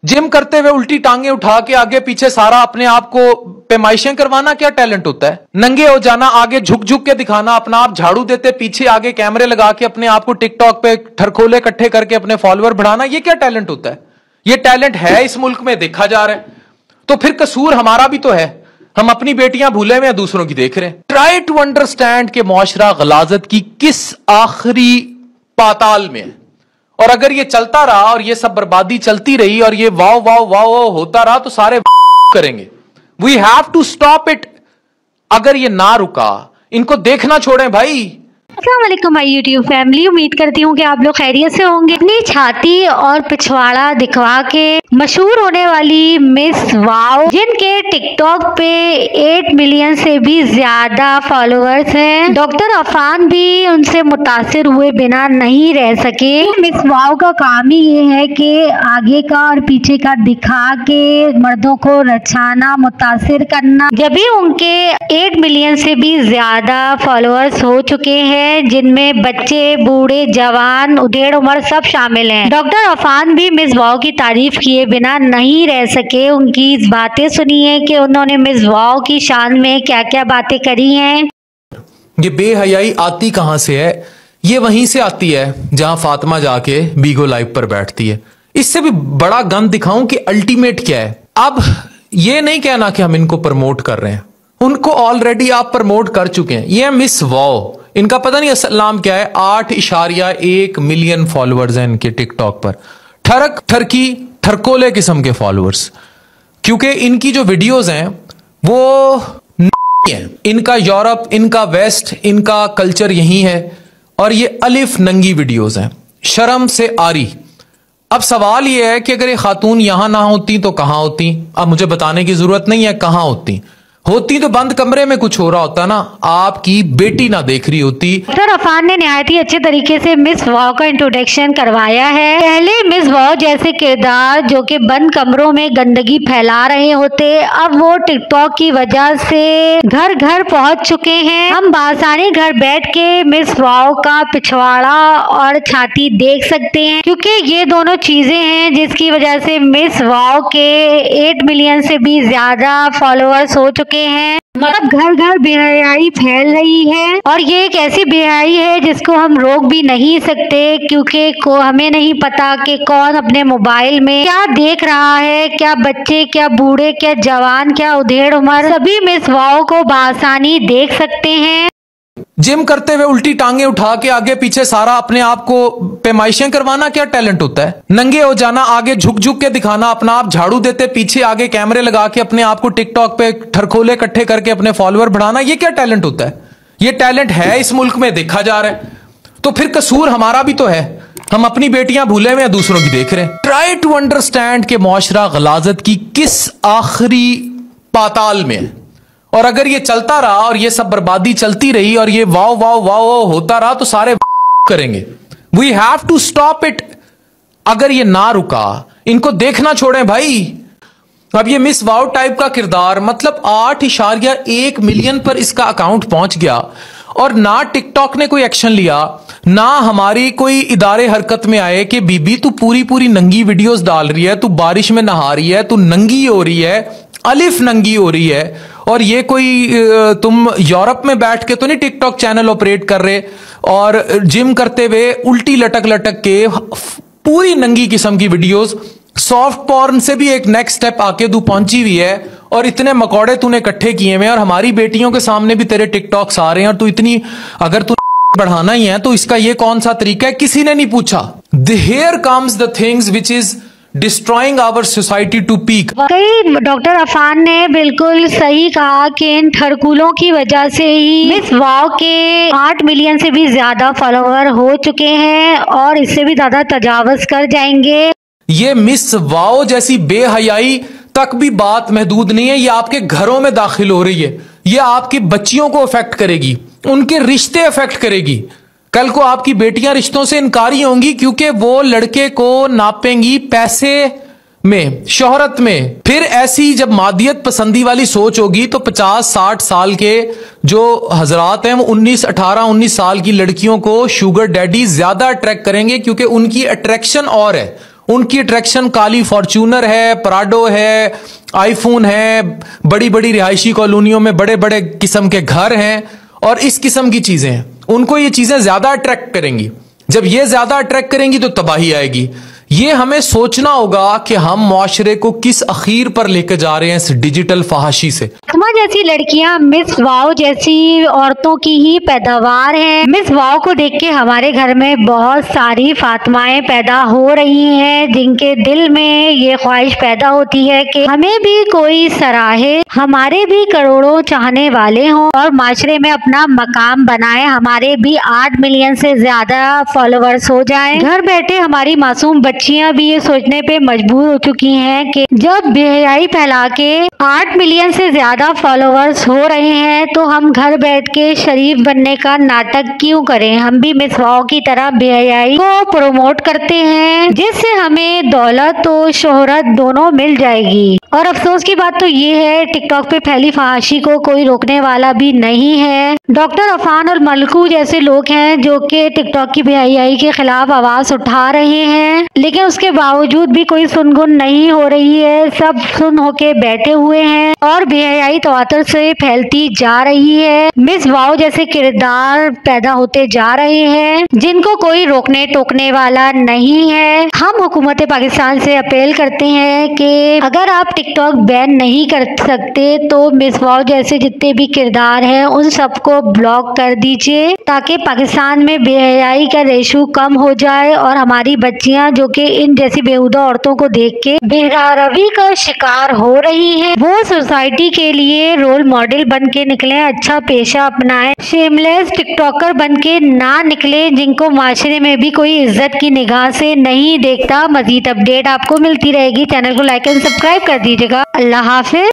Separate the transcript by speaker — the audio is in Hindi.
Speaker 1: जिम करते हुए उल्टी टांगे उठा के आगे पीछे सारा अपने आप को पैमाइशें करवाना क्या टैलेंट होता है? नंगे हो जाना, आगे झुक झुक के दिखाना अपना आप, झाड़ू देते पीछे आगे कैमरे लगा के अपने आप को टिकटॉक पे ठरकोले इकट्ठे करके अपने फॉलोअर बढ़ाना, ये क्या टैलेंट होता है? ये टैलेंट है इस मुल्क में, देखा जा रहा है। तो फिर कसूर हमारा भी तो है, हम अपनी बेटियां भूले हुए दूसरों की देख रहे हैं। ट्राई टू अंडरस्टैंड कि मुआशरा गलाजत की किस आखिरी पाताल में है, और अगर ये चलता रहा और ये सब बर्बादी चलती रही और ये वाव वाव वाव होता रहा तो सारे करेंगे। We have to stop it. अगर ये ना रुका, इनको देखना छोड़ें भाई।
Speaker 2: अस्सलाम वालेकुम माय यूट्यूब फैमिली, उम्मीद करती हूँ कि आप लोग खैरियत से होंगे। अपनी छाती और पिछवाड़ा दिखवा के मशहूर होने वाली मिस वाव, जिनके टिकटॉक पे 8 मिलियन से भी ज्यादा फॉलोअर्स हैं, डॉक्टर अफान भी उनसे मुतासिर हुए बिना नहीं रह सके। मिस वाव का काम ही ये है कि आगे का और पीछे का दिखा के मर्दों को रचाना, मुतासिर करना। जब भी उनके 8 मिलियन से भी ज्यादा फॉलोअर्स हो चुके हैं, जिनमें बच्चे, बूढ़े, जवान, उधेड़ उम्र सब शामिल हैं, डॉक्टर अफान भी मिस वाव की तारीफ किए बिना नहीं रह सके। उनकी बातें सुनिए कि उन्होंने मिस वाव की शान में क्या क्या बातें करी हैं।
Speaker 1: ये बेहयाई आती कहां से है? ये वहीं से आती है जहां फातिमा जाके बीगो लाइव पर बैठती है। इससे भी बड़ा गंद दिखाऊं कि अल्टीमेट क्या है। अब ये नहीं कहना कि हम इनको प्रमोट कर रहे हैं, उनको ऑलरेडी आप प्रमोट कर चुके हैं। ये मिस वाव, इनका पता नहीं असल नाम क्या है। 8.1 मिलियन फॉलोअर्स हैं इनके टिकटॉक पर। ठरक ठरकी ठरकोले किस्म के फॉलोअर्स, क्योंकि इनकी जो वीडियोस हैं वो हैं। इनका यूरोप, इनका वेस्ट, इनका कल्चर यही है, और ये अलिफ नंगी वीडियोस हैं, शर्म से आरी। अब सवाल यह है कि अगर ये खातून यहां ना होती तो कहां होती? अब मुझे बताने की जरूरत नहीं है कहां होती तो बंद कमरे में कुछ हो रहा होता ना, आपकी बेटी ना देख रही होती।
Speaker 2: डॉक्टर अफान ने निहायत ही अच्छे तरीके से मिस वाव का इंट्रोडक्शन करवाया है। पहले मिस वाव जैसे किरदार जो कि बंद कमरों में गंदगी फैला रहे होते, अब वो टिकटॉक की वजह से घर घर पहुंच चुके हैं। हम बासानी घर बैठ के मिस वाव का पिछवाड़ा और छाती देख सकते हैं, क्योंकि ये दोनों चीजें हैं जिसकी वजह से मिस वाव के 8 मिलियन से भी ज्यादा फॉलोअर्स हो चुके हैं। मतलब घर घर बेहयाई फैल रही है, और ये एक ऐसी बेहयाई है जिसको हम रोक भी नहीं सकते, क्योंकि हमें नहीं पता कि कौन अपने मोबाइल में क्या देख रहा है। क्या बच्चे, क्या बूढ़े, क्या जवान, क्या उधेड़ उम्र, सभी मिस वाव को बासानी देख सकते हैं।
Speaker 1: जिम करते हुए उल्टी टांगे उठा के आगे पीछे सारा अपने आप को पैमाइशें करवाना क्या टैलेंट होता है? नंगे हो जाना, आगे झुक झुक के दिखाना अपना आप, झाड़ू देते पीछे आगे कैमरे लगा के अपने आप को टिकटॉक पे ठरकोले इकट्ठे करके अपने फॉलोअर बढ़ाना, ये क्या टैलेंट होता है? ये टैलेंट है इस मुल्क में, देखा जा रहा है। तो फिर कसूर हमारा भी तो है, हम अपनी बेटियां भूले हुए दूसरों की देख रहे हैं। ट्राई टू अंडरस्टैंड कि मुआशरा गलाजत की किस आखिरी पाताल में है, और अगर ये चलता रहा और ये सब बर्बादी चलती रही और ये वाव वाव वाव होता रहा तो सारे करेंगे। We have to stop it. अगर ये ना रुका, इनको देखना छोड़ें भाई। अब ये मिस वाव टाइप का किरदार, मतलब 8.1 मिलियन पर इसका अकाउंट पहुंच गया, और ना टिकटॉक ने कोई एक्शन लिया, ना हमारी कोई इदारे हरकत में आए कि बीबी तू पूरी पूरी नंगी वीडियोस डाल रही है, तू बारिश में नहा रही है, तू नंगी हो रही है, अलिफ नंगी हो रही है, और ये कोई तुम यूरोप में बैठ के तो नहीं टिकटॉक चैनल ऑपरेट कर रहे, और जिम करते हुए उल्टी लटक लटक के पूरी नंगी किस्म की वीडियोस, सॉफ्ट पॉर्न से भी एक नेक्स्ट स्टेप आके तू पहुंची हुई है, और इतने मकौड़े तूने इकट्ठे किए हुए हैं, और हमारी बेटियों के सामने भी तेरे टिकटॉक्स आ रहे हैं, और तू इतनी, अगर तू बढ़ाना ही है तो इसका ये कौन सा तरीका है? किसी ने नहीं पूछा। Here comes the things which is destroying our society to peak.
Speaker 2: कई डॉक्टर अफान ने बिल्कुल सही कहा कि इन ठरकुलों की वजह से ही मिस वाव के 8 मिलियन से भी ज्यादा फॉलोअर हो चुके हैं, और इससे भी ज्यादा तजावुज कर जाएंगे।
Speaker 1: ये मिस वाव जैसी बेहयाई तक भी बात महदूद नहीं है, ये आपके घरों में दाखिल हो रही है, ये आपकी बच्चियों को अफेक्ट करेगी, उनके रिश्ते अफेक्ट करेगी। कल को आपकी बेटियां रिश्तों से इनकारी होंगी, क्योंकि वो लड़के को नापेंगी पैसे में, शोहरत में। फिर ऐसी जब मादियत पसंदी वाली सोच होगी तो 50-60 साल के जो हजरात हैं वो 19 साल की लड़कियों को शुगर डैडी ज्यादा अट्रैक्ट करेंगे, क्योंकि उनकी अट्रैक्शन और है, उनकी अट्रैक्शन काली फॉर्च्यूनर है, प्राडो है, आईफोन है, बड़ी बड़ी रिहायशी कॉलोनियों में बड़े बड़े किस्म के घर हैं और इस किस्म की चीजें हैं। उनको ये चीजें ज्यादा अट्रैक्ट करेंगी। जब ये ज्यादा अट्रैक्ट करेंगी तो तबाही आएगी। ये हमें सोचना होगा कि हम मुआशरे को किस अखीर पर लेकर जा रहे हैं इस डिजिटल फहाशी से।
Speaker 2: फातिमा जैसी लड़कियां मिस वाओ जैसी औरतों की ही पैदावार हैं। मिस वाओ को देख के हमारे घर में बहुत सारी फातिमाएं पैदा हो रही हैं, जिनके दिल में ये ख्वाहिश पैदा होती है कि हमें भी कोई सराहे, हमारे भी करोड़ों चाहने वाले हों और माशरे में अपना मकाम बनाए, हमारे भी 8 मिलियन से ज्यादा फॉलोवर्स हो जाएं। घर बैठे हमारी मासूम बच्चियां भी ये सोचने पे मजबूर हो चुकी हैं कि जब बेहयाई फैला के 8 मिलियन से ज्यादा फॉलोवर्स हो रहे हैं तो हम घर बैठ के शरीफ बनने का नाटक क्यों करें। हम भी मिस वाओ की तरह बेहयाई को प्रमोट करते हैं, जिससे हमें दौलत और शोहरत दोनों मिल जाएगी। और अफसोस की बात तो ये है, टिकटॉक पे फैली फहाशी को कोई रोकने वाला भी नहीं है। डॉक्टर अफान और मलकू जैसे लोग हैं जो कि टिकटॉक की बेहयाई के खिलाफ आवाज उठा रहे हैं, लेकिन उसके बावजूद भी कोई सुनगुन नहीं हो रही है। सब सुन होके बैठे हुए हैं और बेहयाई तवातर से फैलती जा रही है। मिस वाओ जैसे किरदार पैदा होते जा रहे हैं जिनको कोई रोकने टोकने वाला नहीं है। हम हुकूमत पाकिस्तान से अपील करते हैं कि अगर आप टिकटॉक बैन नहीं कर सकते तो मिस वाओ जैसे जितने भी किरदार हैं उन सबको ब्लॉक कर दीजिए, ताकि पाकिस्तान में बेहयाई का रेशो कम हो जाए और हमारी बच्चियां जो कि इन जैसी बेहुदा औरतों को देख के बेहरारवी का शिकार हो रही हैं, वो सोसाइटी के लिए रोल मॉडल बन के निकले, अच्छा पेशा अपनाएं, शेमलेस टिकटॉकर बन के ना निकले जिनको माशरे में भी कोई इज्जत की निगाह से नहीं देखता। मजीद अपडेट आपको मिलती रहेगी। चैनल को लाइक एंड सब्सक्राइब कर दीजिएगा। अल्लाह हाफिज।